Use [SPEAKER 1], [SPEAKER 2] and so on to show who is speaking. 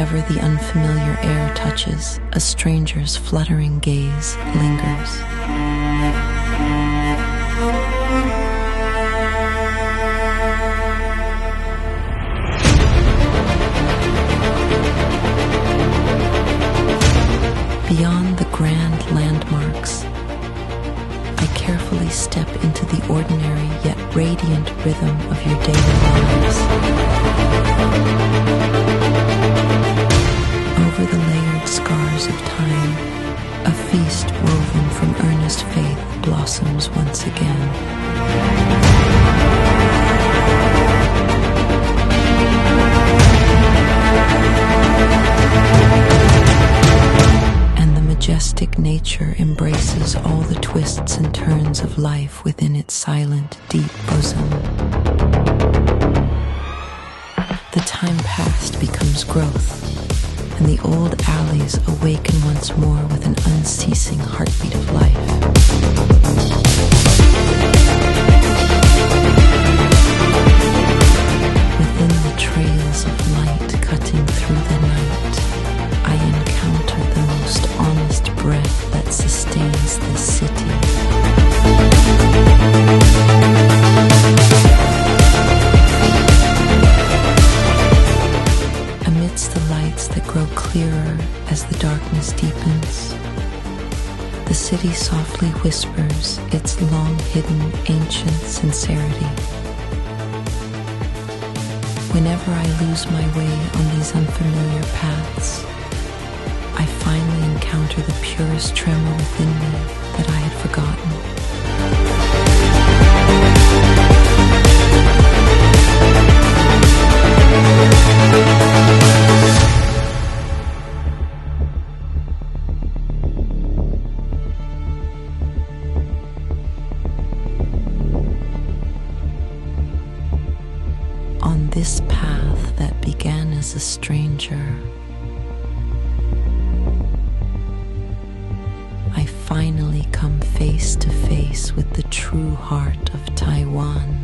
[SPEAKER 1] Wherever the unfamiliar air touches, a stranger's fluttering gaze lingers. Beyond the grand landmarks, I carefully step into the ordinary yet radiant rhythm of your daily lives. Over the layered scars of time, a feast woven from earnest faith blossoms once again. Majestic nature embraces all the twists and turns of life within its silent, deep bosom. The time past becomes growth, and the old alleys awaken once more with an unceasing heartbeat of life. Within the trails of light cutting through the night, I encounter the most honest breath that sustains this city. Amidst the lights that grow clearer as the darkness deepens, the city softly whispers its long-hidden ancient sincerity. Whenever I lose my way on these unfamiliar paths, I finally encounter the purest tremor within me that I had forgotten. On this path that began as a stranger, I finally come face to face with the true heart of Taiwan.